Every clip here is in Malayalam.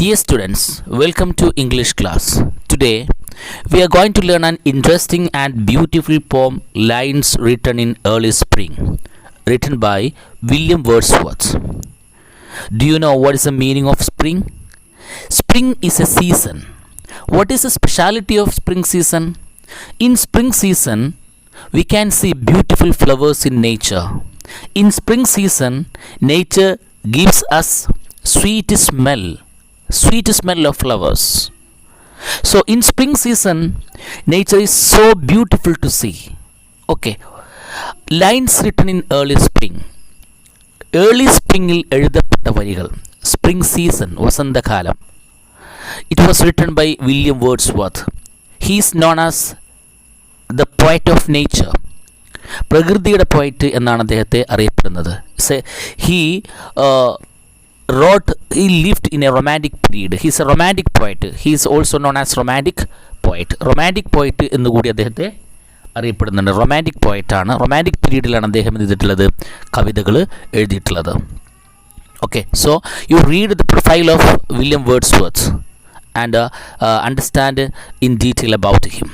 Dear students, welcome to English class. Today, we are going to learn an interesting and beautiful poem, Lines Written in Early Spring, written by William Wordsworth. Do you know what is the meaning of spring? Spring is a season. What is the speciality of spring season? In spring season, we can see beautiful flowers in nature. In spring season, nature gives us sweet smell of flowers. So in spring season, nature is so beautiful to see. Okay, lines written in early spring. Early springil എഴുതപ്പെട്ട വരികൾ. Spring season, വസന്തകാലം. It was written by William Wordsworth. He is known as the poet of nature. പ്രകൃതിയുടെ പോയറ്റ് എന്നാണ് അദ്ദേഹത്തെ അറിയപ്പെടുന്നത്. He lived in a romantic period. He is a romantic poet. He is also known as romantic poet. Romantic poet എന്ന് കൂടി അദ്ദേഹത്തെ അറിയപ്പെടുന്നുണ്ട്. റൊമാൻറ്റിക് പോയറ്റാണ്. റൊമാൻറ്റിക് പീരീഡിലാണ് അദ്ദേഹം ചെയ്തിട്ടുള്ളത് കവിതകൾ എഴുതിയിട്ടുള്ളത്. Okay, so you read the profile of William Wordsworth and understand in detail about him.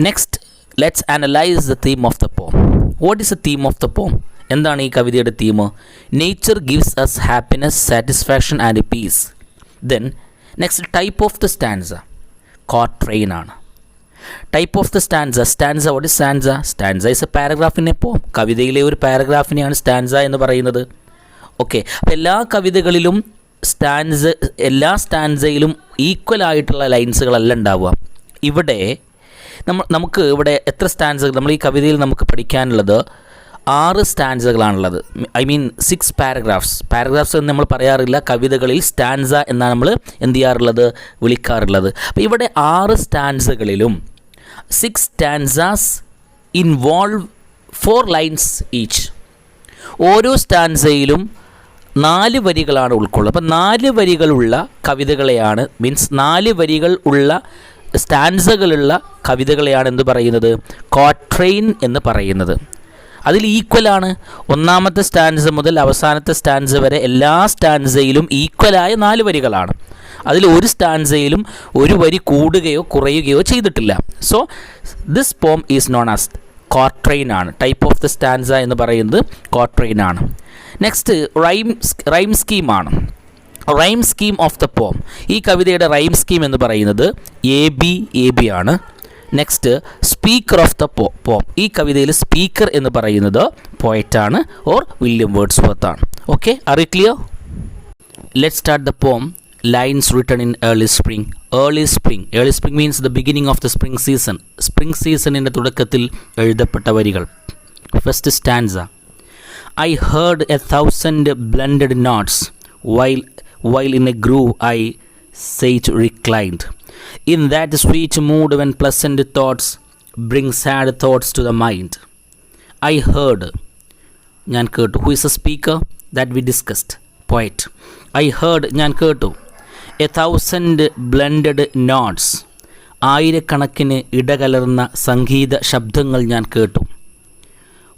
Next, let's analyse the theme of the poem. What is the theme of the poem? എന്താണ് ഈ കവിതയുടെ theme? Nature gives us happiness, satisfaction and peace. Then next, type of the stanza quatrain ആണ്. Type of the stanza. What is stanza? Stanza is a paragraph in a poem. കവിതയിലെ ഒരു പാരഗ്രാഫിനെയാണ് സ്റ്റാൻസ എന്ന് പറയുന്നത്. ഓക്കെ, അപ്പോൾ എല്ലാ കവിതകളിലും എല്ലാ സ്റ്റാൻസയിലും ഈക്വൽ ആയിട്ടുള്ള ലൈൻസുകളല്ല ഉണ്ടാവുക. ഇവിടെ നമുക്ക് ഇവിടെ എത്ര സ്റ്റാൻസകൾ നമ്മൾ ഈ കവിതയിൽ നമുക്ക് പഠിക്കാനുള്ളത്? 6 സ്റ്റാൻസകളാണുള്ളത്. ഐ മീൻ 6 പാരഗ്രാഫ്സ് എന്ന് നമ്മൾ പറയാറില്ല. കവിതകളിൽ സ്റ്റാൻസ എന്നാണ് നമ്മൾ എന്ത് ചെയ്യാറുള്ളത്? വിളിക്കാറുള്ളത്. അപ്പോൾ ഇവിടെ 6 സ്റ്റാൻസകളിലും 6 സ്റ്റാൻസാസ് ഇൻവോൾവ് 4 ലൈൻസ് ഈച്ച്. ഓരോ സ്റ്റാൻസയിലും 4 വരികളാണ് ഉൾക്കൊള്ളുന്നത്. അപ്പോൾ 4 വരികളുള്ള കവിതകളെയാണ്, മീൻസ് 4 വരികൾ ഉള്ള സ്റ്റാൻസകളുള്ള കവിതകളെയാണ് എന്ത് പറയുന്നത്? ക്വാട്രെയിൻ എന്ന് പറയുന്നത്. അതിൽ ഈക്വലാണ്. ഒന്നാമത്തെ സ്റ്റാൻസ മുതൽ അവസാനത്തെ സ്റ്റാൻസ വരെ എല്ലാ സ്റ്റാൻസയിലും ഈക്വലായ 4 വരികളാണ്. അതിൽ ഒരു സ്റ്റാൻസയിലും ഒരു വരി കൂടുകയോ കുറയുകയോ ചെയ്തിട്ടില്ല. So this poem is known as quatrain ആണ്. ടൈപ്പ് ഓഫ് ദ സ്റ്റാൻസ എന്ന് പറയുന്നത് ക്വാട്രെയിൻ ആണ്. നെക്സ്റ്റ്, റൈം സ്കീമാണ്. Rhyme scheme of the poem. ഈ കവിതയുടെ റൈം സ്കീം എന്ന് പറയുന്നത് എ ബി ആണ്. Next, speaker of the poem. ഈ കവിതയിൽ സ്പീക്കർ എന്ന് പറയുന്നത് പോയറ്റാണ് ഓർ വില്യം വേർഡ്സ്വർത്ത് ആണ്. Okay, are it clear? Let's start the poem. Lines written in early spring. Early spring means the beginning of the spring season. Spring സീസണിൻ്റെ തുടക്കത്തിൽ എഴുതപ്പെട്ട വരികൾ. First stanza. I heard 1,000 blended notes while in a groove I sate reclined. In that sweet mood when pleasant thoughts bring sad thoughts to the mind. I heard. ഞാൻ കേട്ടു. Who is the speaker? That we discussed. Poet. I heard. ഞാൻ കേട്ടു. 1,000 blended notes. 1000 ഇടകലർന്ന സംഗീത ശബ്ദങ്ങൾ ഞാൻ കേട്ടു.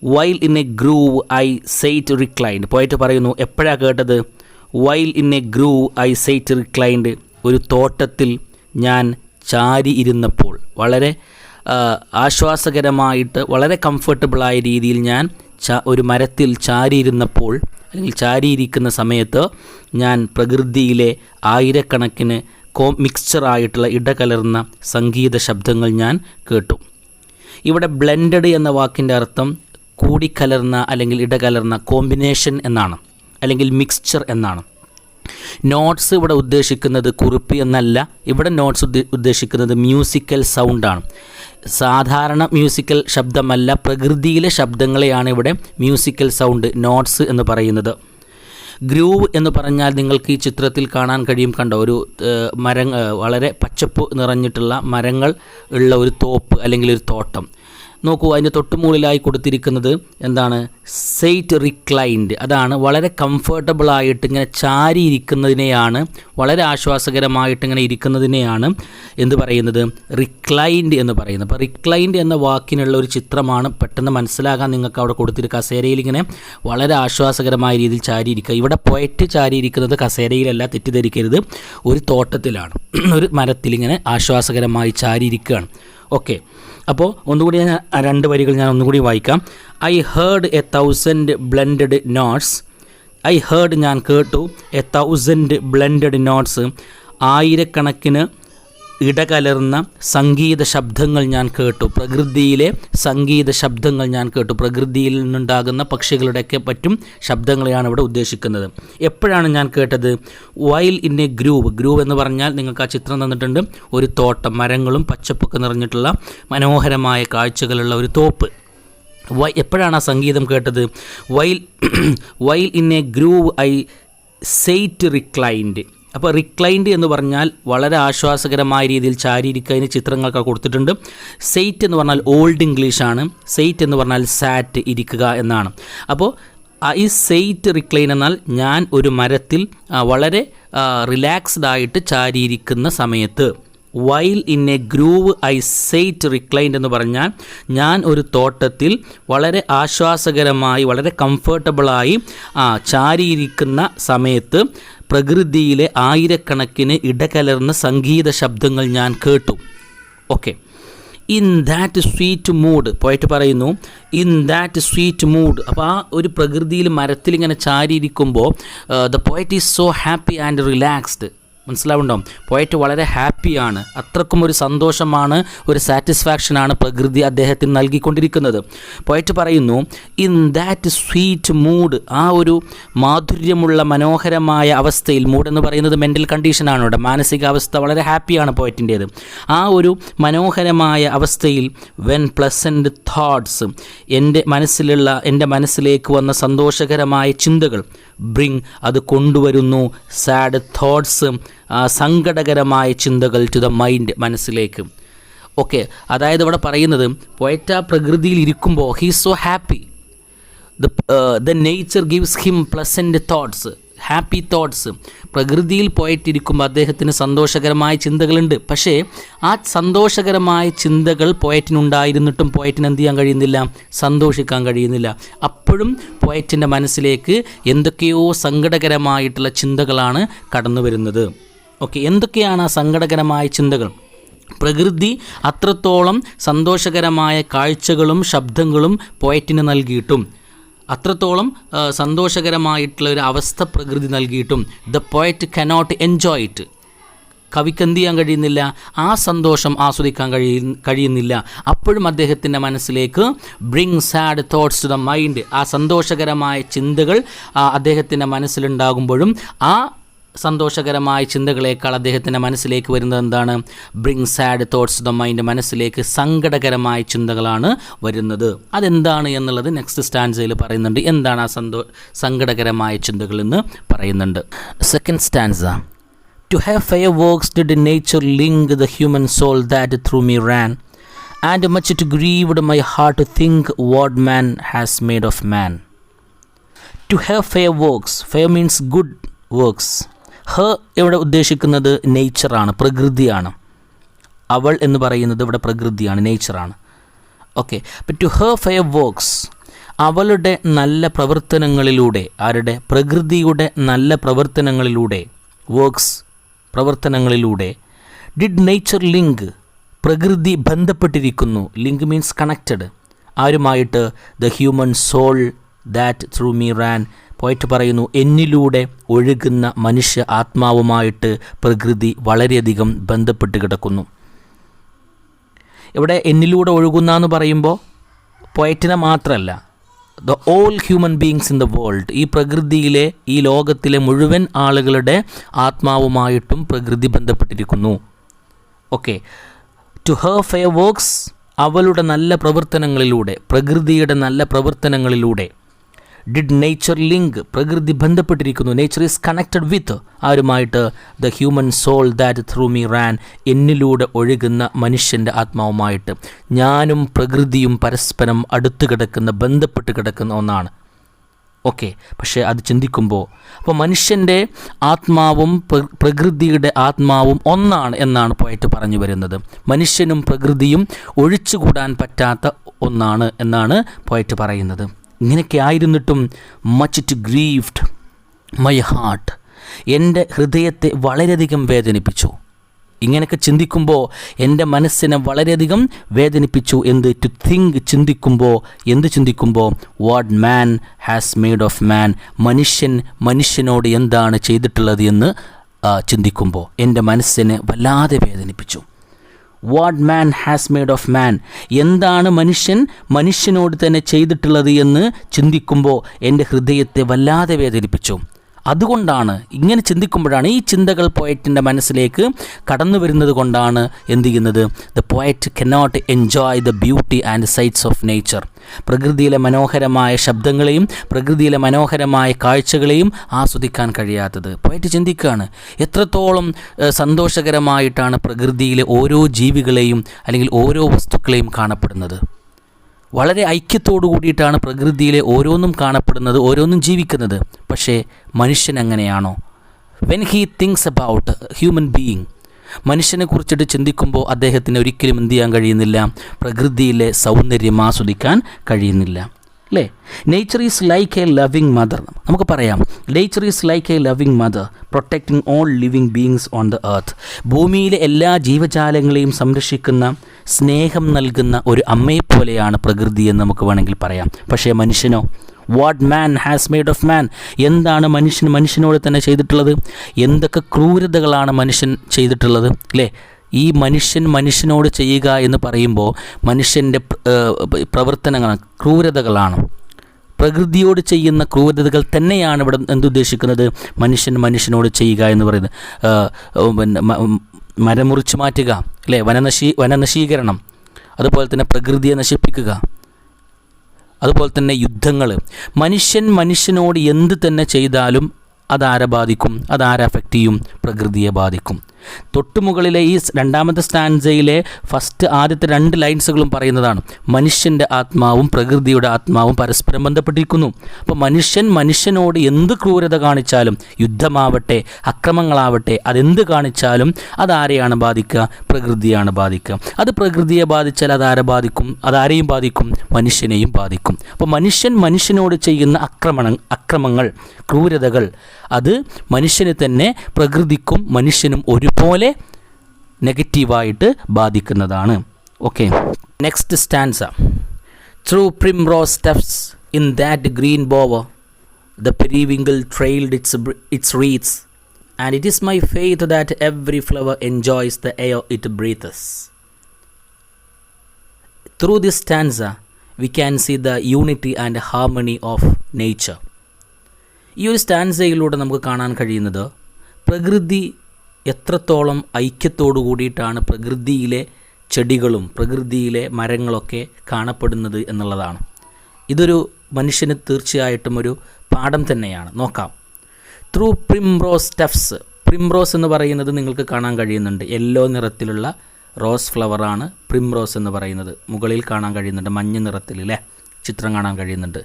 While in a grove I sat reclined. Poet പറയുന്നു, എപ്പോഴാണ് കേട്ടത്? While in a grove I sat reclined. ഒരു തോട്ടത്തിൽ ഞാൻ ചാരി ഇരുന്നപ്പോൾ, വളരെ ആശ്വാസകരമായിട്ട് വളരെ കംഫർട്ടബിളായ രീതിയിൽ ഞാൻ ഒരു മരത്തിൽ ചാരിയിരുന്നപ്പോൾ, അല്ലെങ്കിൽ ചാരിയിരിക്കുന്ന സമയത്ത് ഞാൻ പ്രകൃതിയിലെ 1000 മിക്സ്ചറായിട്ടുള്ള ഇടകലർന്ന സംഗീത ശബ്ദങ്ങൾ ഞാൻ കേട്ടു. ഇവിടെ ബ്ലെൻഡഡ് എന്ന വാക്കിൻ്റെ അർത്ഥം കൂടിക്കലർന്ന അല്ലെങ്കിൽ ഇടകലർന്ന, കോമ്പിനേഷൻ എന്നാണ്, അല്ലെങ്കിൽ മിക്സ്ചർ എന്നാണ്. നോട്ട്സ് ഇവിടെ ഉദ്ദേശിക്കുന്നത് കുറിപ്പ് എന്നല്ല. ഇവിടെ നോട്ട്സ് ഉദ്ദേശിക്കുന്നത് മ്യൂസിക്കൽ സൗണ്ടാണ്. സാധാരണ മ്യൂസിക്കൽ ശബ്ദമല്ല, പ്രകൃതിയിലെ ശബ്ദങ്ങളെയാണ് ഇവിടെ മ്യൂസിക്കൽ സൗണ്ട്, നോട്ട്സ് എന്ന് പറയുന്നത്. ഗ്രൂവ് എന്ന് പറഞ്ഞാൽ നിങ്ങൾക്ക് ഈ ചിത്രത്തിൽ കാണാൻ കഴിയും. കണ്ടോ, ഒരു വളരെ പച്ചപ്പ് നിറഞ്ഞിട്ടുള്ള മരങ്ങൾ ഉള്ള ഒരു തോപ്പ് അല്ലെങ്കിൽ ഒരു തോട്ടം. നോക്കൂ, അതിൻ്റെ തൊട്ടുമുകളിലായി കൊടുത്തിരിക്കുന്നത് എന്താണ്? Said reclined. അതാണ് വളരെ കംഫർട്ടബിളായിട്ട് ഇങ്ങനെ ചാരിയിരിക്കുന്നതിനെയാണ്, വളരെ ആശ്വാസകരമായിട്ട് ഇങ്ങനെ ഇരിക്കുന്നതിനെയാണ് എന്ത് പറയുന്നത്? റിക്ലൈൻഡ് എന്ന് പറയുന്നത്. അപ്പോൾ റിക്ലൈൻഡ് എന്ന വാക്കിനുള്ള ഒരു ചിത്രമാണ് പെട്ടെന്ന് മനസ്സിലാകാൻ നിങ്ങൾക്ക് അവിടെ കൊടുത്തിരിക്കുക. കസേരയിൽ ഇങ്ങനെ വളരെ ആശ്വാസകരമായ രീതിയിൽ ചാരിയിരിക്കുക. ഇവിടെ പോയറ്റ് ചാരിയിരിക്കുന്നത് കസേരയിലല്ല, തെറ്റിദ്ധരിക്കരുത്, ഒരു തോട്ടത്തിലാണ്, ഒരു മരത്തിലിങ്ങനെ ആശ്വാസകരമായി ചാരിയിരിക്കുകയാണ്. ഓക്കെ, അപ്പോൾ ഒന്നുകൂടി ഞാൻ 2 വരികൾ ഞാൻ ഒന്നുകൂടി വായിക്കാം. I heard 1,000 blended notes. I heard ഞാൻ കേട്ടു, 1,000 ബ്ലെൻഡഡ് നോട്ട്സ്, ആയിരക്കണക്കിന് ഇടകലർന്ന സംഗീത ശബ്ദങ്ങൾ ഞാൻ കേട്ടു. പ്രകൃതിയിലെ സംഗീത ശബ്ദങ്ങൾ ഞാൻ കേട്ടു. പ്രകൃതിയിൽ നിന്നുണ്ടാകുന്ന പക്ഷികളുടെയൊക്കെ പറ്റും ശബ്ദങ്ങളെയാണ് ഇവിടെ ഉദ്ദേശിക്കുന്നത്. എപ്പോഴാണ് ഞാൻ കേട്ടത്? While in a groove. Groove എന്ന് പറഞ്ഞാൽ നിങ്ങൾക്ക് ആ ചിത്രം തന്നിട്ടുണ്ട്, ഒരു തോട്ടം, മരങ്ങളും പച്ചപ്പൊക്കെ നിറഞ്ഞിട്ടുള്ള മനോഹരമായ കാഴ്ചകളുള്ള ഒരു തോപ്പ്. എപ്പോഴാണ് ആ സംഗീതം കേട്ടത്? While in a grove I said reclined. അപ്പോൾ റിക്ലൈൻഡ് എന്ന് പറഞ്ഞാൽ വളരെ ആശ്വാസകരമായ രീതിയിൽ ചാരിയിരിക്കുന്നതിന് ചിത്രങ്ങളൊക്കെ കൊടുത്തിട്ടുണ്ട്. സെയ്റ്റ് എന്ന് പറഞ്ഞാൽ ഓൾഡ് ഇംഗ്ലീഷാണ്. സെയ്റ്റ് എന്ന് പറഞ്ഞാൽ സാറ്റ്, ഇരിക്കുക എന്നാണ്. അപ്പോൾ ഈ സെയ്റ്റ് റിക്ലൈൻ എന്നാൽ ഞാൻ ഒരു മരത്തിൽ വളരെ റിലാക്സ്ഡ് ആയിട്ട് ചാരിയിരിക്കുന്ന സമയത്ത്. While in a grove I said reclined എന്ന് പറഞ്ഞാൽ ഞാൻ ഒരു തോട്ടത്തിൽ വളരെ ആശ്വാസകരമായി, വളരെ കംഫർട്ടബിളായി ചാരിയിരിക്കുന്ന സമയത്ത് പ്രകൃതിയിലെ ആയിരക്കണക്കിന് ഇടകലർന്ന സംഗീത ശബ്ദങ്ങൾ ഞാൻ കേട്ടു. Okay, in that sweet mood, പോയിട്ട് പറയുന്നു ഇൻ ദാറ്റ് സ്വീറ്റ് മൂഡ്. അപ്പോൾ ആ ഒരു പ്രകൃതിയിൽ മരത്തിൽ ഇങ്ങനെ ചാരിയിരിക്കുമ്പോൾ the poet is so happy and relaxed. മനസ്സിലാവുണ്ടോ? പോയറ്റ് വളരെ ഹാപ്പിയാണ്, അത്രക്കും ഒരു സന്തോഷമാണ്, ഒരു സാറ്റിസ്ഫാക്ഷനാണ് പ്രകൃതി അദ്ദേഹത്തിന് നൽകിക്കൊണ്ടിരിക്കുന്നത്. പോയറ്റ് പറയുന്നു ഇൻ ദാറ്റ് സ്വീറ്റ് മൂഡ്, ആ ഒരു മാധുര്യമുള്ള മനോഹരമായ അവസ്ഥയിൽ. മൂഡ് എന്ന് പറയുന്നത് മെൻ്റൽ കണ്ടീഷനാണ്, ഇവിടെ മാനസികാവസ്ഥ വളരെ ഹാപ്പിയാണ് പോയറ്റിൻ്റേത്. ആ ഒരു മനോഹരമായ അവസ്ഥയിൽ വെൻ പ്ലസൻറ്റ് തോട്ട്സ്, എൻ്റെ മനസ്സിലേക്ക് വന്ന സന്തോഷകരമായ ചിന്തകൾ, ബ്രിങ് അത് കൊണ്ടുവരുന്നു, സാഡ് തോട്ട്സ് സങ്കടകരമായ ചിന്തകൾ ടു ദ മൈൻഡ്, മനസ്സിലേക്ക്. ഓക്കെ, അതായത് ഇവിടെ പറയുന്നത് പോയറ്റ് ആ പ്രകൃതിയിൽ ഇരിക്കുമ്പോൾ he is so happy. The nature gives him pleasant thoughts, happy thoughts. പ്രകൃതിയിൽ പോയിട്ടിരിക്കുമ്പോൾ അദ്ദേഹത്തിന് സന്തോഷകരമായ ചിന്തകളുണ്ട്. പക്ഷേ ആ സന്തോഷകരമായ ചിന്തകൾ പോയറ്റിനുണ്ടായിരുന്നിട്ടും പോയറ്റിന് എന്ത് ചെയ്യാൻ കഴിയുന്നില്ല? സന്തോഷിക്കാൻ കഴിയുന്നില്ല. അപ്പോഴും പോയറ്റിൻ്റെ മനസ്സിലേക്ക് എന്തൊക്കെയോ സങ്കടകരമായിട്ടുള്ള ചിന്തകളാണ് കടന്നു വരുന്നത്. ഓക്കെ, എന്തൊക്കെയാണ് ആ സങ്കടകരമായ ചിന്തകൾ? പ്രകൃതി അത്രത്തോളം സന്തോഷകരമായ കാഴ്ചകളും ശബ്ദങ്ങളും പോയറ്റിന് നൽകിയിട്ടും, അത്രത്തോളം സന്തോഷകരമായിട്ടുള്ള ഒരു അവസ്ഥ പ്രകൃതി നൽകിയിട്ടും the poet cannot enjoy it. കവിക്ക് എന്ത് ചെയ്യാൻ കഴിയുന്നില്ല? ആ സന്തോഷം ആസ്വദിക്കാൻ കഴിയുന്നില്ല. അപ്പോഴും അദ്ദേഹത്തിൻ്റെ മനസ്സിലേക്ക് bring sad thoughts to the mind, ആ സന്തോഷകരമായ ചിന്തകൾ അദ്ദേഹത്തിൻ്റെ മനസ്സിലുണ്ടാകുമ്പോഴും ആ സന്തോഷകരമായ ചിന്തകളേക്കാൾ അദ്ദേഹത്തിൻ്റെ മനസ്സിലേക്ക് വരുന്നത് എന്താണ്? Bring sad thoughts to the mind, മനസ്സിലേക്ക് സങ്കടകരമായ ചിന്തകളാണ് വരുന്നത്. അതെന്താണ് എന്നുള്ളത് നെക്സ്റ്റ് സ്റ്റാൻസയിൽ പറയുന്നുണ്ട്. എന്താണ് ആ സങ്കടകരമായ ചിന്തകൾ എന്ന് പറയുന്നുണ്ട്. Second stanza, To have fireworks did nature link the human soul that through me ran, and much it grieved my heart to think what man has made of man. To have fireworks, fire means good works. Her ഇവിടെ ഉദ്ദേശിക്കുന്നത് നേച്ചറാണ്, പ്രകൃതിയാണ്. അവൾ എന്ന് പറയുന്നത് ഇവിടെ പ്രകൃതിയാണ്, നേച്ചറാണ്. ഓക്കെ, അപ്പം ടു ഹെർ ഫയർവർക്സ്, അവളുടെ നല്ല പ്രവർത്തനങ്ങളിലൂടെ, ആരുടെ? പ്രകൃതിയുടെ നല്ല പ്രവർത്തനങ്ങളിലൂടെ, വർക്ക്സ് പ്രവർത്തനങ്ങളിലൂടെ. ഡിഡ് നേച്ചർ ലിങ്ക്, പ്രകൃതി ബന്ധപ്പെട്ടിരിക്കുന്നു. Link means connected. ആരുമായിട്ട്? The human soul that through me ran. Poet പറയുന്നു എന്നിലൂടെ ഒഴുകുന്ന മനുഷ്യ ആത്മാവുമായിട്ട് പ്രകൃതി വളരെയധികം ബന്ധപ്പെട്ട് കിടക്കുന്നു. ഇവിടെ എന്നിലൂടെ ഒഴുകുന്ന എന്ന് പറയുമ്പോൾ പോയറ്റിനെ മാത്രമല്ല, the all human beings in the world, ഈ പ്രകൃതിയിലെ, ഈ ലോകത്തിലെ മുഴുവൻ ആളുകളുടെ ആത്മാവുമായിട്ടും പ്രകൃതി ബന്ധപ്പെട്ടിരിക്കുന്നു. Okay, to her fair works, അവളുടെ നല്ല പ്രവർത്തനങ്ങളിലൂടെ, പ്രകൃതിയുടെ നല്ല പ്രവർത്തനങ്ങളിലൂടെ. ഡിഡ് നേച്ചർ ലിങ്ക്, പ്രകൃതി ബന്ധപ്പെട്ടിരിക്കുന്നു. നേച്ചർ ഈസ് കണക്റ്റഡ് വിത്ത് ആരുമായിട്ട്? The human soul that through me ran, എന്നിലൂടെ ഒഴുകുന്ന മനുഷ്യൻ്റെ ആത്മാവുമായിട്ട്. ഞാനും പ്രകൃതിയും പരസ്പരം അടുത്ത് കിടക്കുന്ന, ബന്ധപ്പെട്ട് കിടക്കുന്ന ഒന്നാണ്. ഓക്കെ, പക്ഷേ അത് ചിന്തിക്കുമ്പോൾ അപ്പോൾ മനുഷ്യൻ്റെ ആത്മാവും പ്രകൃതിയുടെ ആത്മാവും ഒന്നാണ് എന്നാണ് പോയിട്ട് പറഞ്ഞു വരുന്നത്. മനുഷ്യനും പ്രകൃതിയും ഒഴിച്ചുകൂടാൻ പറ്റാത്ത ഒന്നാണ് എന്നാണ് പോയിട്ട് പറയുന്നത്. ഇങ്ങനെയൊക്കെ ആയിരുന്നിട്ടും much it grieved my heart, എൻ്റെ ഹൃദയത്തെ വളരെയധികം വേദനിപ്പിച്ചു. ഇങ്ങനെയൊക്കെ ചിന്തിക്കുമ്പോൾ എൻ്റെ മനസ്സിനെ വളരെയധികം വേദനിപ്പിച്ചു. ടു തിങ്ക്, ചിന്തിക്കുമ്പോൾ what man has made of man, മനുഷ്യനോട് എന്താണ് ചെയ്തിട്ടുള്ളത് എന്ന് ചിന്തിക്കുമ്പോൾ എൻ്റെ മനസ്സിനെ വല്ലാതെ വേദനിപ്പിച്ചു. What man has made of man, എന്താണ് മനുഷ്യനോട് തന്നെ ചെയ്തിട്ടുള്ളത് എന്ന് ചിന്തിക്കുമ്പോൾ എൻ്റെ ഹൃദയത്തെ വല്ലാതെ വേദനിപ്പിച്ചു. അതുകൊണ്ടാണ്, ഇങ്ങനെ ചിന്തിക്കുമ്പോഴാണ്, ഈ ചിന്തകൾ പോയറ്റിൻ്റെ മനസ്സിലേക്ക് കടന്നു വരുന്നത് കൊണ്ടാണ് എന്ത് ചെയ്യുന്നത്? The poet cannot enjoy the beauty and sites of nature, പ്രകൃതിയിലെ മനോഹരമായ ശബ്ദങ്ങളെയും പ്രകൃതിയിലെ മനോഹരമായ കാഴ്ചകളെയും ആസ്വദിക്കാൻ കഴിയാത്തത്. പോയറ്റ് ചിന്തിക്കുകയാണ്, എത്രത്തോളം സന്തോഷകരമായിട്ടാണ് പ്രകൃതിയിലെ ഓരോ ജീവികളെയും അല്ലെങ്കിൽ ഓരോ വസ്തുക്കളെയും കാണപ്പെടുന്നത്. വളരെ ഐക്യത്തോടു കൂടിയിട്ടാണ് പ്രകൃതിയിലെ ഓരോന്നും കാണപ്പെടുന്നത്, ഓരോന്നും ജീവിക്കുന്നത്. പക്ഷേ മനുഷ്യൻ അങ്ങനെയാണോ? When he things about human being, മനുഷ്യനെ കുറിച്ചിട്ട് ചിന്തിക്കുമ്പോൾ അദ്ദേഹത്തിന് ഒരിക്കലും എന്ത് ചെയ്യാൻ കഴിയുന്നില്ല? പ്രകൃതിയിലെ സൗന്ദര്യം ആസ്വദിക്കാൻ കഴിയുന്നില്ല. അല്ലേ? Nature is like A loving mother. നമുക്ക് പറയാം, nature is like A loving mother protecting all living beings on the earth. ഭൂമിയിലെ എല്ലാ ജീവജാലങ്ങളെയും സംരക്ഷിക്കുന്ന, സ്നേഹം നൽകുന്ന ഒരു അമ്മയെപ്പോലെയാണ് പ്രകൃതി എന്ന് നമുക്ക് വേണമെങ്കിൽ പറയാം. പക്ഷേ മനുഷ്യനോ? What man has made of man, എന്താണ് മനുഷ്യനോട് തന്നെ ചെയ്തിട്ടുള്ളത്? എന്തൊക്കെ ക്രൂരതകളാണ് മനുഷ്യൻ ചെയ്തിട്ടുള്ളത്? അല്ലേ? ഈ മനുഷ്യനോട് ചെയ്യുക എന്ന് പറയുമ്പോൾ മനുഷ്യൻ്റെ പ്രവർത്തനങ്ങൾ ക്രൂരതകളാണ്. പ്രകൃതിയോട് ചെയ്യുന്ന ക്രൂരതകൾ തന്നെയാണ് ഇവിടെ എന്തുദ്ദേശിക്കുന്നത്? മനുഷ്യനോട് ചെയ്യുക എന്ന് പറയുന്നത്. മരം മുറിച്ച് മാറ്റുക, അല്ലേ? വനനശീകരണം, അതുപോലെ തന്നെ പ്രകൃതിയെ നശിപ്പിക്കുക, അതുപോലെ തന്നെ യുദ്ധങ്ങൾ. മനുഷ്യനോട് എന്ത് തന്നെ ചെയ്താലും അതാരെ ബാധിക്കും? അതാരെ അഫക്റ്റ് ചെയ്യും? പ്രകൃതിയെ ബാധിക്കും. തൊട്ടുമുകളിലെ ഈ രണ്ടാമത്തെ സ്റ്റാൻസയിലെ ആദ്യത്തെ 2 ലൈൻസുകളും പറയുന്നതാണ് മനുഷ്യൻ്റെ ആത്മാവും പ്രകൃതിയുടെ ആത്മാവും പരസ്പരം ബന്ധപ്പെട്ടിരിക്കുന്നു. അപ്പോൾ മനുഷ്യനോട് എന്ത് ക്രൂരത കാണിച്ചാലും, യുദ്ധമാവട്ടെ അക്രമങ്ങളാവട്ടെ, അതെന്ത് കാണിച്ചാലും അതാരെയാണ് ബാധിക്കുക? പ്രകൃതിയാണ് ബാധിക്കുക. അത് പ്രകൃതിയെ ബാധിച്ചാൽ അതാരെയും ബാധിക്കും? മനുഷ്യനെയും ബാധിക്കും. അപ്പോൾ മനുഷ്യനോട് ചെയ്യുന്ന അക്രമങ്ങൾ, ക്രൂരതകൾ, അത് മനുഷ്യന് തന്നെ, പ്രകൃതിക്കും മനുഷ്യനും ഒരുപോലെ നെഗറ്റീവായിട്ട് ബാധിക്കുന്നതാണ്. Okay, next stanza. Through primrose steps in that green bower the periwinkle trailed its wreaths, and it is my faith that every flower enjoys the air it breathes. Through this stanza we can see the unity and harmony of nature. ഈ ഒരു സ്റ്റാൻസയിലൂടെ നമുക്ക് കാണാൻ കഴിയുന്നത് പ്രകൃതി എത്രത്തോളം ഐക്യത്തോടു കൂടിയിട്ടാണ് പ്രകൃതിയിലെ ചെടികളും പ്രകൃതിയിലെ മരങ്ങളൊക്കെ കാണപ്പെടുന്നത് എന്നുള്ളതാണ്. ഇതൊരു മനുഷ്യന് തീർച്ചയായിട്ടും ഒരു പാഠം തന്നെയാണ്. നോക്കാം. Through primrose steps. പ്രിംറോസ് എന്ന് പറയുന്നത് നിങ്ങൾക്ക് കാണാൻ കഴിയുന്നുണ്ട്, യെല്ലോ നിറത്തിലുള്ള റോസ് ഫ്ലവറാണ് പ്രിംറോസ് എന്ന് പറയുന്നത്. മുകളിൽ കാണാൻ കഴിയുന്നുണ്ട് മഞ്ഞ നിറത്തിൽ, അല്ലേ? ചിത്രം കാണാൻ കഴിയുന്നുണ്ട്.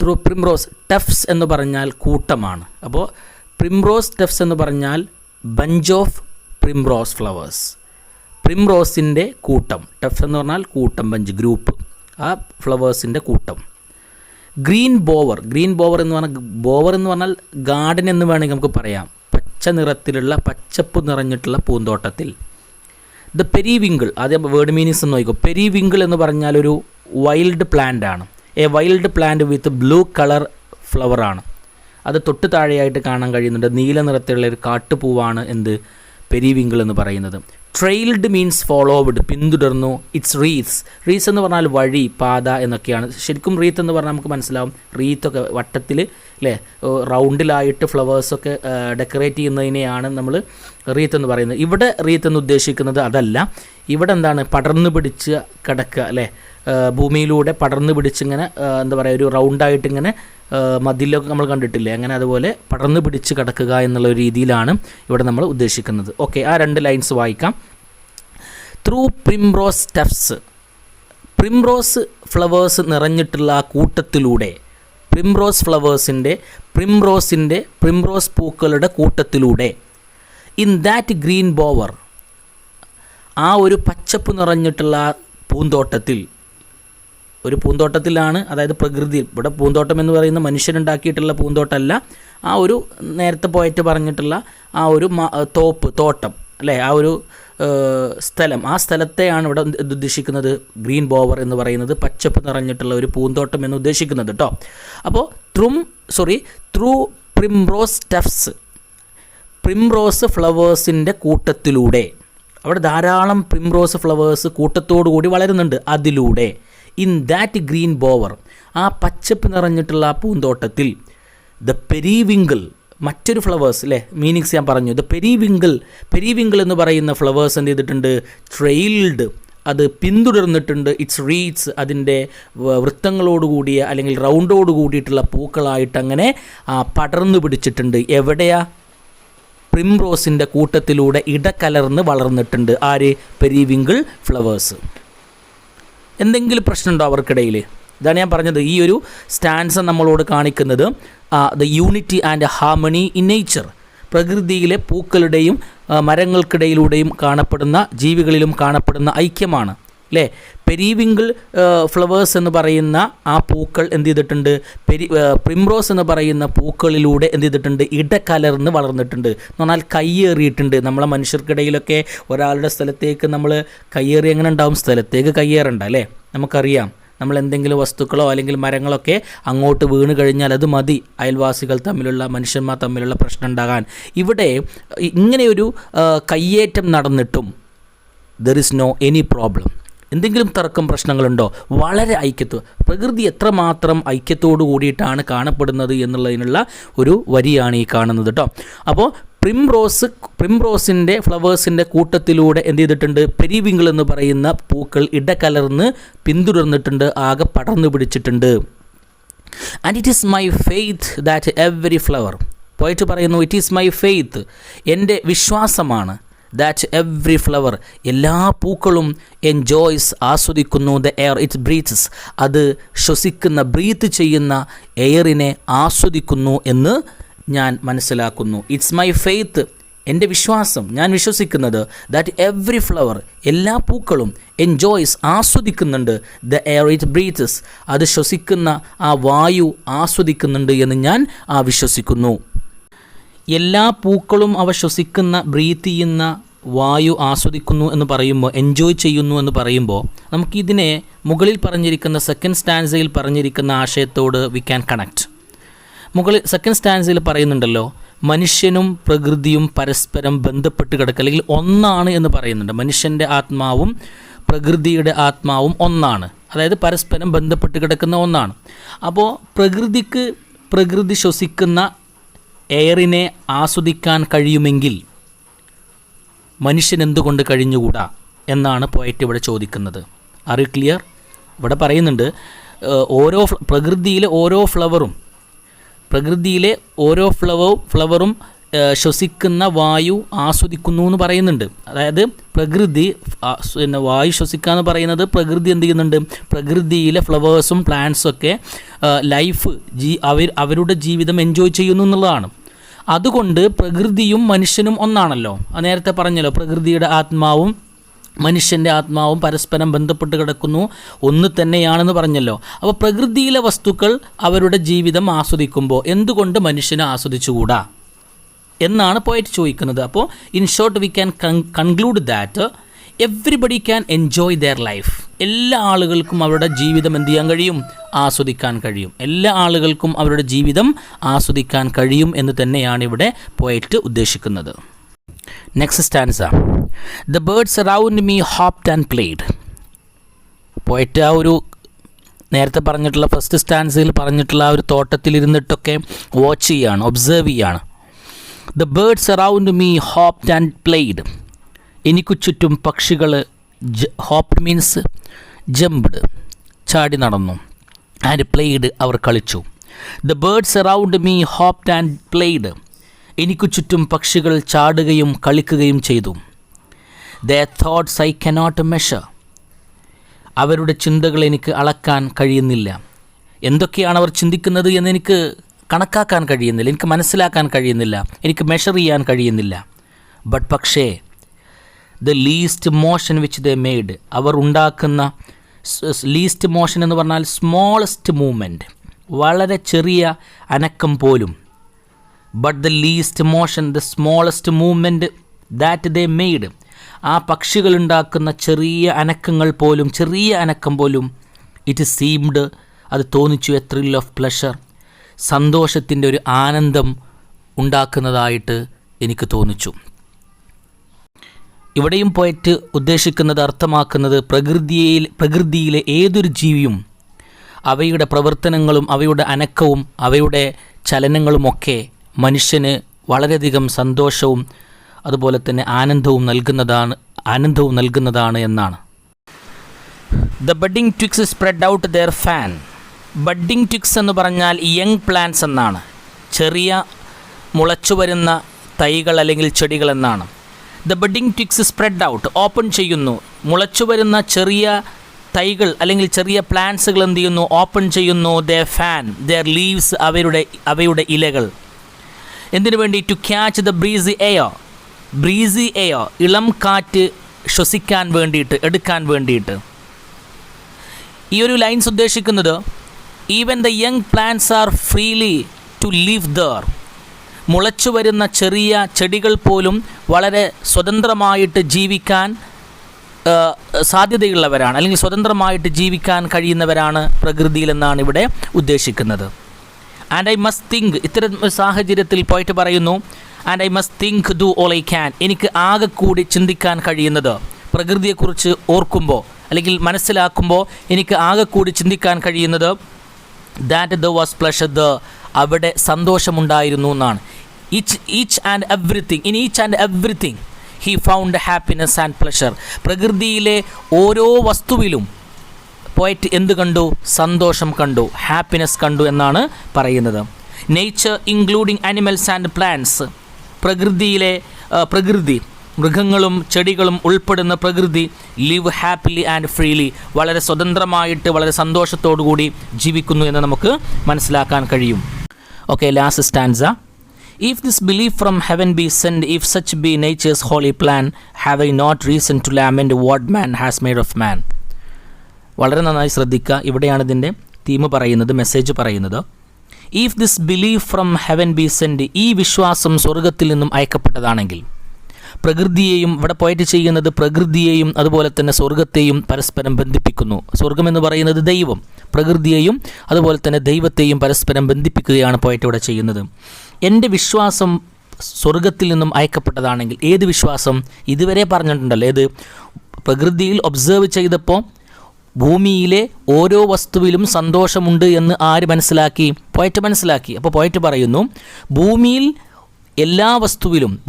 Through primrose. ടെഫ്സ് എന്ന് പറഞ്ഞാൽ കൂട്ടമാണ്. അപ്പോൾ പ്രിംറോസ് ടെഫ്സ് എന്ന് പറഞ്ഞാൽ ബഞ്ച് ഓഫ് പ്രിംറോസ് ഫ്ലവേഴ്സ്, പ്രിംറോസിൻ്റെ കൂട്ടം. ടെഫ്സ് എന്ന് പറഞ്ഞാൽ കൂട്ടം, ബഞ്ച്, ഗ്രൂപ്പ്, ആ ഫ്ലവേഴ്സിൻ്റെ കൂട്ടം. Green bower. ഗ്രീൻ ബോവർ എന്ന് പറഞ്ഞാൽ ഗാർഡൻ എന്ന് വേണമെങ്കിൽ നമുക്ക് പറയാം. പച്ച നിറത്തിലുള്ള, പച്ചപ്പ് നിറഞ്ഞിട്ടുള്ള പൂന്തോട്ടത്തിൽ. The periwinkle. ആദ്യം വേർഡ് മീനിങ്സ് എന്ന് നോക്കിക്കോ. പെരിവിങ്കിൾ എന്ന് പറഞ്ഞാൽ ഒരു വൈൽഡ് പ്ലാന്റ് ആണ്. A wild plant with blue colour ഫ്ലവറാണ്. അത് തൊട്ട് താഴെയായിട്ട് കാണാൻ കഴിയുന്നുണ്ട്. നീല നിറത്തിലുള്ള ഒരു കാട്ടുപൂവാണ് പെരിവിങ്കിൾ എന്ന് പറയുന്നത്. ട്രെയിൽഡ് മീൻസ് ഫോളോവഡ്, പിന്തുടർന്നു. ഇറ്റ്സ് റീത്സ് എന്ന് പറഞ്ഞാൽ വഴി, പാത എന്നൊക്കെയാണ്. ശരിക്കും റീത്ത് എന്ന് പറഞ്ഞാൽ നമുക്ക് മനസ്സിലാവും, റീത്തൊക്കെ വട്ടത്തിൽ, അല്ലേ, റൗണ്ടിലായിട്ട് ഫ്ലവേഴ്സൊക്കെ ഡെക്കറേറ്റ് ചെയ്യുന്നതിനെയാണ് നമ്മൾ റീത്ത് എന്ന് പറയുന്നത്. ഇവിടെ റീത്ത് എന്ന് ഉദ്ദേശിക്കുന്നത് അതല്ല. ഇവിടെ എന്താണ്? പടർന്നു പിടിച്ച് കിടക്കുക, അല്ലേ? ഭൂമിയിലൂടെ പടർന്നു പിടിച്ചിങ്ങനെ ഒരു റൗണ്ടായിട്ട് ഇങ്ങനെ മതിലൊക്കെ നമ്മൾ കണ്ടിട്ടില്ലേ, അങ്ങനെ അതുപോലെ പടർന്നു പിടിച്ച് കിടക്കുക എന്നുള്ള ഒരു രീതിയിലാണ് ഇവിടെ നമ്മൾ ഉദ്ദേശിക്കുന്നത്. ഓക്കെ, ആ 2 ലൈൻസ് വായിക്കാം. Through primrose steps, primrose flowers നിറഞ്ഞിട്ടുള്ള ആ കൂട്ടത്തിലൂടെ, പ്രിംറോസ് പൂക്കളുടെ കൂട്ടത്തിലൂടെ, ഇൻ ദാറ്റ് ഗ്രീൻ ബോവർ, ആ ഒരു പച്ചപ്പ് നിറഞ്ഞിട്ടുള്ള പൂന്തോട്ടത്തിൽ, ഒരു പൂന്തോട്ടത്തിലാണ്, അതായത് പ്രകൃതി, ഇവിടെ പൂന്തോട്ടം എന്ന് പറയുന്ന മനുഷ്യനുണ്ടാക്കിയിട്ടുള്ള പൂന്തോട്ടമല്ല, ആ ഒരു നേരത്തെ പോയിട്ട് പറഞ്ഞിട്ടുള്ള ആ ഒരു തോട്ടം അല്ലേ, ആ ഒരു സ്ഥലം, ആ സ്ഥലത്തെയാണ് ഇവിടെ ഉദ്ദേശിക്കുന്നത് ഗ്രീൻ ബോവർ എന്ന് പറയുന്നത്, പച്ചപ്പ് നിറഞ്ഞിട്ടുള്ള ഒരു പൂന്തോട്ടം എന്ന് ഉദ്ദേശിക്കുന്നത് കേട്ടോ. അപ്പോൾ ത്രൂ പ്രിംറോസ് സ്റ്റെപ്സ്, പ്രിംറോസ് ഫ്ലവേഴ്സിൻ്റെ കൂട്ടത്തിലൂടെ, അവിടെ ധാരാളം പ്രിംറോസ് ഫ്ലവേഴ്സ് കൂട്ടത്തോടു കൂടി വളരുന്നുണ്ട്, അതിലൂടെ, ഇൻ ദാറ്റ് ഗ്രീൻ ബോവർ, ആ പച്ചപ്പ് നിറഞ്ഞിട്ടുള്ള ആ പൂന്തോട്ടത്തിൽ, ദ പെരിവിങ്കിൾ, മറ്റൊരു ഫ്ലവേഴ്സ് അല്ലേ, മീനിങ്സ് ഞാൻ പറഞ്ഞു. ദ പെരിവിങ്കിൾ എന്ന് പറയുന്ന ഫ്ലവേഴ്സ് എന്ത് ചെയ്തിട്ടുണ്ട്, ട്രെയിൽഡ്, അത് പിന്തുടർന്നിട്ടുണ്ട്, ഇറ്റ്സ് റീഡ്സ്, അതിൻ്റെ വൃത്തങ്ങളോടുകൂടിയ അല്ലെങ്കിൽ റൗണ്ടോട് കൂടിയിട്ടുള്ള പൂക്കളായിട്ട് അങ്ങനെ പടർന്നു പിടിച്ചിട്ടുണ്ട്. എവിടെയാ? പ്രിംറോസിൻ്റെ കൂട്ടത്തിലൂടെ ഇടകലർന്ന് വളർന്നിട്ടുണ്ട്. ആര്? Periwinkle flowers. എന്തെങ്കിലും പ്രശ്നമുണ്ടോ അവർക്കിടയിൽ? ഇതാണ് ഞാൻ പറഞ്ഞത്, ഈ ഒരു സ്റ്റാൻസ് നമ്മളോട് കാണിക്കുന്നത് the unity and harmony in nature, പ്രകൃതിയിലെ പൂക്കളുടെയും മരങ്ങൾക്കിടയിലൂടെയും കാണപ്പെടുന്ന, ജീവികളിലും കാണപ്പെടുന്ന ഐക്യമാണ് അല്ലേ. പെരിവിങ്കിൾ ഫ്ലവേഴ്സ് എന്ന് പറയുന്ന ആ പൂക്കൾ എന്ത് ചെയ്തിട്ടുണ്ട്, പ്രിംറോസ് എന്ന് പറയുന്ന പൂക്കളിലൂടെ എന്ത് ചെയ്തിട്ടുണ്ട്, ഇടകലർന്ന് വളർന്നിട്ടുണ്ട് എന്ന് പറഞ്ഞാൽ കയ്യേറിയിട്ടുണ്ട്. നമ്മളെ മനുഷ്യർക്കിടയിലൊക്കെ ഒരാളുടെ സ്ഥലത്തേക്ക് നമ്മൾ കയ്യേറി എങ്ങനെ ഉണ്ടാവും, സ്ഥലത്തേക്ക് കയ്യേറണ്ട അല്ലേ, നമുക്കറിയാം. നമ്മൾ എന്തെങ്കിലും വസ്തുക്കളോ അല്ലെങ്കിൽ മരങ്ങളൊക്കെ അങ്ങോട്ട് വീണ് കഴിഞ്ഞാൽ അത് മതി അയൽവാസികൾ തമ്മിലുള്ള, മനുഷ്യന്മാർ തമ്മിലുള്ള പ്രശ്നം ഉണ്ടാകാൻ. ഇവിടെ ഇങ്ങനെയൊരു കയ്യേറ്റം നടന്നിട്ടും there is no any problem. എന്തെങ്കിലും തർക്കം പ്രശ്നങ്ങളുണ്ടോ? വളരെ പ്രകൃതി എത്രമാത്രം ഐക്യത്തോടു കൂടിയിട്ടാണ് കാണപ്പെടുന്നത് എന്നുള്ളതിനുള്ള ഒരു വരിയാണ് ഈ കാണുന്നത് കേട്ടോ. അപ്പോൾ പ്രിംറോസിൻ്റെ ഫ്ലവേഴ്സിൻ്റെ കൂട്ടത്തിലൂടെ എന്ത് ചെയ്തിട്ടുണ്ട്, പെരിവിങ്കിൾ എന്ന് പറയുന്ന പൂക്കൾ ഇടകലർന്ന് പിന്തുടർന്നിട്ടുണ്ട്, ആകെ പടർന്നു പിടിച്ചിട്ടുണ്ട്. And it is my faith that every flower, പോയിട്ട് പറയുന്നു, ഇറ്റ് ഈസ് മൈ ഫെയ്ത്ത്, എൻ്റെ വിശ്വാസമാണ്, ദാറ്റ് എവറി ഫ്ലവർ, എല്ലാ പൂക്കളും എൻജോയ്സ്, ആസ്വദിക്കുന്നു, ദ എയർ ഇറ്റ് ബ്രീത്ത്സ്, അത് ശ്വസിക്കുന്ന, ബ്രീത്ത് ചെയ്യുന്ന എയറിനെ ആസ്വദിക്കുന്നു എന്ന് ഞാൻ മനസ്സിലാക്കുന്നു. ഇറ്റ്സ് മൈ ഫെയ്ത്ത്, എൻ്റെ വിശ്വാസം, ഞാൻ വിശ്വസിക്കുന്നത്, ദാറ്റ് എവറി ഫ്ലവർ, എല്ലാ പൂക്കളും എൻജോയ്സ്, ആസ്വദിക്കുന്നുണ്ട്, ദ എയർ ഇറ്റ് ബ്രീത്ത്സ്, അത് ശ്വസിക്കുന്ന ആ വായു ആസ്വദിക്കുന്നുണ്ട് എന്ന് ഞാൻ വിശ്വസിക്കുന്നു. എല്ലാ പൂക്കളും അവ ശ്വസിക്കുന്ന, ബ്രീത്ത് ചെയ്യുന്ന വായു ആസ്വദിക്കുന്നു എന്ന് പറയുമ്പോൾ, എൻജോയ് ചെയ്യുന്നു എന്ന് പറയുമ്പോൾ, നമുക്കിതിനെ മുകളിൽ പറഞ്ഞിരിക്കുന്ന സെക്കൻഡ് സ്റ്റാൻസയിൽ പറഞ്ഞിരിക്കുന്ന ആശയത്തോട് വി ക്യാൻ കണക്ട്. മുകളിൽ സെക്കൻഡ് സ്റ്റാൻസയിൽ പറയുന്നുണ്ടല്ലോ, മനുഷ്യനും പ്രകൃതിയും പരസ്പരം ബന്ധപ്പെട്ട് കിടക്കുക, അല്ലെങ്കിൽ ഒന്നാണ് എന്ന് പറയുന്നുണ്ട്. മനുഷ്യൻ്റെ ആത്മാവും പ്രകൃതിയുടെ ആത്മാവും ഒന്നാണ്, അതായത് പരസ്പരം ബന്ധപ്പെട്ട് കിടക്കുന്ന ഒന്നാണ്. അപ്പോൾ പ്രകൃതി ശ്വസിക്കുന്ന എയറിനെ ആസ്വദിക്കാൻ കഴിയുമെങ്കിൽ മനുഷ്യൻ എന്തുകൊണ്ട് കഴിഞ്ഞുകൂടാ എന്നാണ് പോയറ്റ് ഇവിടെ ചോദിക്കുന്നത്. Are you clear? ഇവിടെ പറയുന്നുണ്ട്, പ്രകൃതിയിലെ ഓരോ ഫ്ലവറും ശ്വസിക്കുന്ന വായു ആസ്വദിക്കുന്നു എന്ന് പറയുന്നുണ്ട്. അതായത് പ്രകൃതി വായു ശ്വസിക്കുക എന്ന് പറയുന്നത്, പ്രകൃതി എന്ത് ചെയ്യുന്നുണ്ട്, പ്രകൃതിയിലെ ഫ്ലവേഴ്സും പ്ലാന്റ്സും ഒക്കെ ലൈഫ് അവരുടെ ജീവിതം എൻജോയ് ചെയ്യുന്നു എന്നുള്ളതാണ്. അതുകൊണ്ട് പ്രകൃതിയും മനുഷ്യനും ഒന്നാണല്ലോ. നേരത്തെ പറഞ്ഞല്ലോ, പ്രകൃതിയുടെ ആത്മാവും മനുഷ്യൻ്റെ ആത്മാവും പരസ്പരം ബന്ധപ്പെട്ട് കിടക്കുന്നു, ഒന്ന് തന്നെയാണെന്ന് പറഞ്ഞല്ലോ. അപ്പോൾ പ്രകൃതിയിലെ വസ്തുക്കൾ അവരുടെ ജീവിതം ആസ്വദിക്കുമ്പോൾ എന്തുകൊണ്ട് മനുഷ്യനെ ആസ്വദിച്ചുകൂടാ എന്നാണ് പോയിട്ട് ചോദിക്കുന്നത്. അപ്പോൾ in short we can conclude that everybody can enjoy their life. എല്ലാ ആളുകൾക്കും അവരുടെ ജീവിതം എന്ത് ചെയ്യാൻ കഴിയും, ആസ്വദിക്കാൻ കഴിയും. എല്ലാ ആളുകൾക്കും അവരുടെ ജീവിതം ആസ്വദിക്കാൻ കഴിയും എന്ന് തന്നെയാണ് ഇവിടെ പോയറ്റ് ഉദ്ദേശിക്കുന്നത്. Next stanza, the birds around me hopped and played. Poet ആ ഒരു നേരത്തെ പറഞ്ഞിട്ടുള്ള ഫസ്റ്റ് സ്റ്റാൻസയിൽ പറഞ്ഞിട്ടുള്ള ആ ഒരു തോട്ടത്തിലിരുന്നിട്ടൊക്കെ വാച്ച് ചെയ്യാണ്, ഒബ്സേർവ് ചെയ്യാണ്. The birds around me hopped and played. എനിക്കു ചുറ്റും പക്ഷികൾ, ഹോപ്ഡ് മീൻസ് ജംപ്ഡ്, ചാടി നടന്നു, ആൻഡ് പ്ലേഡ് അവർ കളിച്ചു. The birds around me hopped and played. എനിക്കു ചുറ്റും പക്ഷികൾ ചാടുകയും കളിക്കുകയും ചെയ്തു. Their thoughts I cannot measure. അവരുടെ ചിന്തകൾ എനിക്ക് അളക്കാൻ കഴിയുന്നില്ല. എന്തൊക്കെയാണ് അവർ ചിന്തിക്കുന്നത് എന്നെനിക്ക് കണക്കാക്കാൻ കഴിയുന്നില്ല, എനിക്ക് മനസ്സിലാക്കാൻ കഴിയുന്നില്ല, എനിക്ക് മെഷർ ചെയ്യാൻ കഴിയുന്നില്ല. ബട്ട് പക്ഷേ the least motion which they made, അവർ ഉണ്ടാക്കുന്ന ലീസ്റ്റ് മോഷൻ എന്ന് പറഞ്ഞാൽ സ്മോളസ്റ്റ് മൂവ്മെൻറ്റ്, വളരെ ചെറിയ അനക്കം പോലും. But the least motion, the smallest movement that they made, ആ പക്ഷികളുണ്ടാക്കുന്ന ചെറിയ അനക്കങ്ങൾ പോലും, ചെറിയ അനക്കം പോലും, ഇറ്റ് സീംഡ്, അത് തോന്നിച്ചു എ ത്രിൽ ഓഫ് പ്ലഷർ, സന്തോഷത്തിൻ്റെ ഒരു ആനന്ദം ഉണ്ടാക്കുന്നതായിട്ട് എനിക്ക് തോന്നിച്ചു. ഇവിടെയും പോയിട്ട് ഉദ്ദേശിക്കുന്നത്, അർത്ഥമാക്കുന്നത് പ്രകൃതിയിലെ ഏതൊരു ജീവിയും അവയുടെ പ്രവർത്തനങ്ങളും അവയുടെ അനക്കവും അവയുടെ ചലനങ്ങളുമൊക്കെ മനുഷ്യന് വളരെയധികം സന്തോഷവും അതുപോലെ തന്നെ ആനന്ദവും നൽകുന്നതാണ് എന്നാണ്. The budding twigs spread out their fan. Budding twigs എന്ന് പറഞ്ഞാൽ യങ് പ്ലാന്റ്സ് എന്നാണ്, ചെറിയ മുളച്ചു വരുന്ന തൈകൾ അല്ലെങ്കിൽ ചെടികൾ എന്നാണ്. The budding twigs spread out, open ചെയ്യുന്നു. മുളച്ചു വരുന്ന ചെറിയ തൈകൾ അല്ലെങ്കിൽ ചെറിയ പ്ലാന്റ്സുകൾ എന്ത് ചെയ്യുന്നു? ഓപ്പൺ ചെയ്യുന്നു. ദെയർ ഫാൻ, ദെയർ ലീവ്സ്, അവയുടെ ഇലകൾ. എന്തിനു വേണ്ടി? To catch the breezy air. Breezy air, ഇളം കാറ്റ് ശ്വസിക്കാൻ വേണ്ടിയിട്ട്, എടുക്കാൻ വേണ്ടിയിട്ട്. ഈ ഒരു ലൈൻസ് ഉദ്ദേശിക്കുന്നത് even the young plants are freely to live there. മുളച്ചു വരുന്ന ചെറിയ ചെടികൾ പോലും വളരെ സ്വതന്ത്രമായിട്ട് ജീവിക്കാൻ സാധ്യതയുള്ളവരാണ്, അല്ലെങ്കിൽ സ്വതന്ത്രമായിട്ട് ജീവിക്കാൻ കഴിയുന്നവരാണ് പ്രകൃതിയിലെന്നാണ് ഇവിടെ ഉദ്ദേശിക്കുന്നത്. ആൻഡ് ഐ മസ്റ്റ് തിങ്ക്, ഇത്തരം സാഹചര്യത്തിൽ പോയിട്ട് പറയുന്നു, and I must think do all I can, എനിക്ക് ആകെ കൂടി ചിന്തിക്കാൻ കഴിയുന്നത്, പ്രകൃതിയെക്കുറിച്ച് ഓർക്കുമ്പോൾ അല്ലെങ്കിൽ മനസ്സിലാക്കുമ്പോൾ എനിക്ക് ആകെ കൂടി ചിന്തിക്കാൻ കഴിയുന്നത് ദാറ്റ് ദ വാസ് പ്ലഷർ, അവിടെ സന്തോഷമുണ്ടായിരുന്നു എന്നാണ്. Each and everything he found happiness and pleasure. പ്രകൃതിയിലെ ഓരോ വസ്തുവിലും പോയിട്ട് എന്ത് കണ്ടു? സന്തോഷം കണ്ടു, ഹാപ്പിനെസ് കണ്ടു എന്നാണ് പറയുന്നത്. Nature including animals and plants, പ്രകൃതി മൃഗങ്ങളും ചെടികളും ഉൾപ്പെടുന്ന പ്രകൃതി ലിവ് ഹാപ്പിലി ആൻഡ് ഫ്രീലി, വളരെ സ്വതന്ത്രമായിട്ട് വളരെ സന്തോഷത്തോടു കൂടി ജീവിക്കുന്നു എന്ന് നമുക്ക് മനസ്സിലാക്കാൻ കഴിയും. Okay, last stanza. If this belief from heaven be sent, if such be nature's holy plan, have I not reason to lament what man has made of man? വളരെ നന്നായി ശ്രദ്ധിക്കുക. ഇവിടെയാണ് ഇതിൻ്റെ തീം പറയുന്നത്, മെസ്സേജ് പറയുന്നത്. If this belief from heaven be sent, ഈ വിശ്വാസം സ്വർഗത്തിൽ നിന്നും അയക്കപ്പെട്ടതാണെങ്കിൽ, പ്രകൃതിയെയും ഇവിടെ പോയിട്ട് ചെയ്യുന്നത് പ്രകൃതിയെയും അതുപോലെ തന്നെ സ്വർഗത്തെയും പരസ്പരം ബന്ധിപ്പിക്കുന്നു. സ്വർഗം എന്ന് പറയുന്നത് ദൈവം, പ്രകൃതിയെയും അതുപോലെ തന്നെ ദൈവത്തെയും പരസ്പരം ബന്ധിപ്പിക്കുകയാണ് പോയിട്ട് ഇവിടെ ചെയ്യുന്നത്. എൻ്റെ വിശ്വാസം സ്വർഗത്തിൽ നിന്നും അയക്കപ്പെട്ടതാണെങ്കിൽ, ഏത് വിശ്വാസം? ഇതുവരെ പറഞ്ഞിട്ടുണ്ടല്ലോ, ഏത്? പ്രകൃതിയിൽ ഒബ്സേർവ് ചെയ്തപ്പോൾ ഭൂമിയിലെ ഓരോ വസ്തുവിലും സന്തോഷമുണ്ട് എന്ന് ആര് മനസ്സിലാക്കി? പോയിട്ട് മനസ്സിലാക്കി. അപ്പോൾ പോയിട്ട് പറയുന്നു,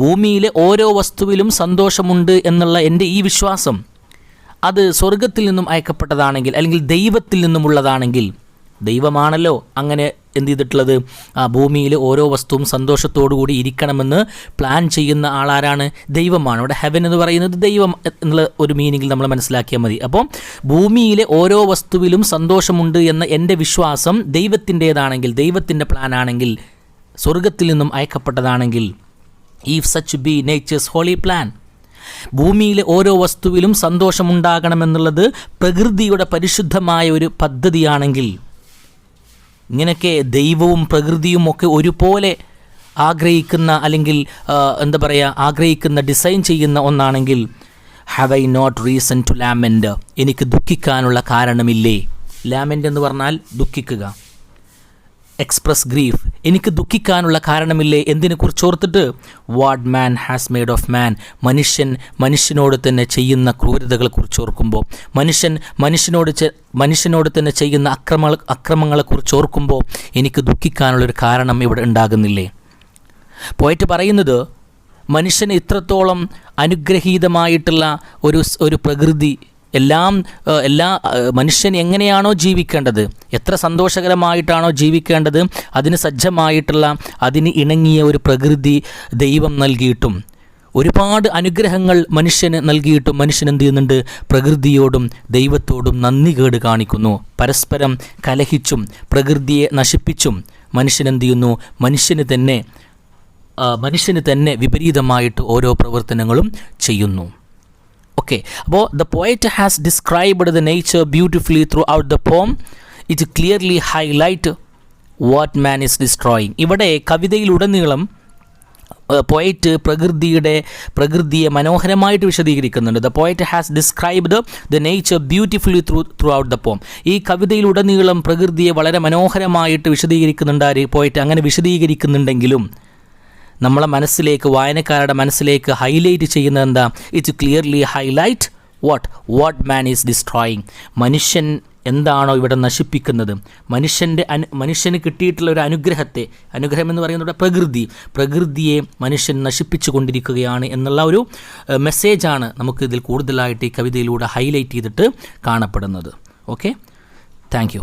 ഭൂമിയിലെ ഓരോ വസ്തുവിലും സന്തോഷമുണ്ട് എന്നുള്ള എൻ്റെ ഈ വിശ്വാസം അത് സ്വർഗത്തിൽ നിന്നും അയക്കപ്പെട്ടതാണെങ്കിൽ, അല്ലെങ്കിൽ ദൈവത്തിൽ നിന്നുമുള്ളതാണെങ്കിൽ, ദൈവമാണല്ലോ അങ്ങനെ എന്ത് ചെയ്തിട്ടുള്ളത്? ആ ഭൂമിയിലെ ഓരോ വസ്തുവും സന്തോഷത്തോടുകൂടി ഇരിക്കണമെന്ന് പ്ലാൻ ചെയ്യുന്ന ആളാരാണ്? ദൈവമാണ്. ഇവിടെ ഹെവൻ എന്ന് പറയുന്നത് ദൈവം എന്നുള്ള ഒരു മീനിങ്ങിൽ നമ്മൾ മനസ്സിലാക്കിയാൽ മതി. അപ്പോൾ ഭൂമിയിലെ ഓരോ വസ്തുവിലും സന്തോഷമുണ്ട് എന്ന എൻ്റെ വിശ്വാസം ദൈവത്തിൻ്റേതാണെങ്കിൽ, ദൈവത്തിൻ്റെ പ്ലാനാണെങ്കിൽ, സ്വർഗത്തിൽ നിന്നും അയക്കപ്പെട്ടതാണെങ്കിൽ, if such be nature's holy plan, ഭൂമിയിലെ ഓരോ വസ്തുവിലും സന്തോഷമുണ്ടാകണമെന്നുള്ളത് പ്രകൃതിയുടെ പരിശുദ്ധമായ ഒരു പദ്ധതിയാണെങ്കിൽ, ഇങ്ങനെയൊക്കെ ദൈവവും പ്രകൃതിയും ഒക്കെ ഒരുപോലെ ആഗ്രഹിക്കുന്ന അല്ലെങ്കിൽ ആഗ്രഹിക്കുന്ന ഡിസൈൻ ചെയ്യുന്ന ഒന്നാണെങ്കിൽ, have I not reason to lament, എനിക്ക് ദുഃഖിക്കാനുള്ള കാരണമില്ലേ? ലാമെൻറ്റ് എന്ന് പറഞ്ഞാൽ ദുഃഖിക്കുക, എക്സ്പ്രസ് ഗ്രീഫ്. എനിക്ക് ദുഃഖിക്കാനുള്ള കാരണമില്ലേ? എന്തിനെക്കുറിച്ച് ഓർത്തിട്ട്? What man has made of man, മനുഷ്യനോട് തന്നെ ചെയ്യുന്ന ക്രൂരതകളെക്കുറിച്ച് ഓർക്കുമ്പോൾ, മനുഷ്യനോട് തന്നെ ചെയ്യുന്ന അക്രമങ്ങളെക്കുറിച്ച് ഓർക്കുമ്പോൾ എനിക്ക് ദുഃഖിക്കാനുള്ളൊരു കാരണം ഇവിടെ ഉണ്ടാകുന്നില്ലേ? പോയിട്ട് പറയുന്നത്, മനുഷ്യന് ഇത്രത്തോളം അനുഗ്രഹീതമായിട്ടുള്ള ഒരു പ്രകൃതി എല്ലാ മനുഷ്യൻ എങ്ങനെയാണോ ജീവിക്കേണ്ടത്, എത്ര സന്തോഷകരമായിട്ടാണോ ജീവിക്കേണ്ടത്, അതിന് സജ്ജമായിട്ടുള്ള അതിന് ഇണങ്ങിയ ഒരു പ്രകൃതി ദൈവം നൽകിയിട്ടും ഒരുപാട് അനുഗ്രഹങ്ങൾ മനുഷ്യന് നൽകിയിട്ടും മനുഷ്യൻ എന്ത് ചെയ്യുന്നുണ്ട്? പ്രകൃതിയോടും ദൈവത്തോടും നന്ദികേട് കാണിക്കുന്നു. പരസ്പരം കലഹിച്ചും പ്രകൃതിയെ നശിപ്പിച്ചും മനുഷ്യൻ എന്ത് ചെയ്യുന്നു? മനുഷ്യന് തന്നെ വിപരീതമായിട്ട് ഓരോ പ്രവർത്തനങ്ങളും ചെയ്യുന്നു. ഓക്കെ, അപ്പോൾ the poet has described the nature beautifully through out the poem. It clearly highlight what man is destroying. ഇവിടെ കവിതയിലുടനീളം പോയറ്റ് പ്രകൃതിയെ മനോഹരമായിട്ട് വിശദീകരിക്കുന്നുണ്ട്. The poet has described the nature beautifully through out the poem. ഈ കവിതയിലുടനീളം പ്രകൃതിയെ വളരെ മനോഹരമായിട്ട് വിശദീകരിക്കുന്നുണ്ട് ആര്? പോയറ്റ്. അങ്ങനെ വിശദീകരിക്കുന്നുണ്ടെങ്കിലും നമ്മളെ മനസ്സിലേക്ക്, വായനക്കാരുടെ മനസ്സിലേക്ക് ഹൈലൈറ്റ് ചെയ്യുന്നത് എന്താ? It clearly highlight what man is destroying. മനുഷ്യൻ എന്താണോ ഇവിടെ നശിപ്പിക്കുന്നത്, മനുഷ്യന് കിട്ടിയിട്ടുള്ള ഒരു അനുഗ്രഹം എന്ന് പറയുന്നത് പ്രകൃതിയെ മനുഷ്യൻ നശിപ്പിച്ചു കൊണ്ടിരിക്കുകയാണ് എന്നുള്ള ഒരു മെസ്സേജാണ് നമുക്ക് ഇതിൽ കൂടുതലായിട്ട് ഈ കവിതയിലൂടെ ഹൈലൈറ്റ് ചെയ്തിട്ട് കാണപ്പെടുന്നത്. Okay, thank you.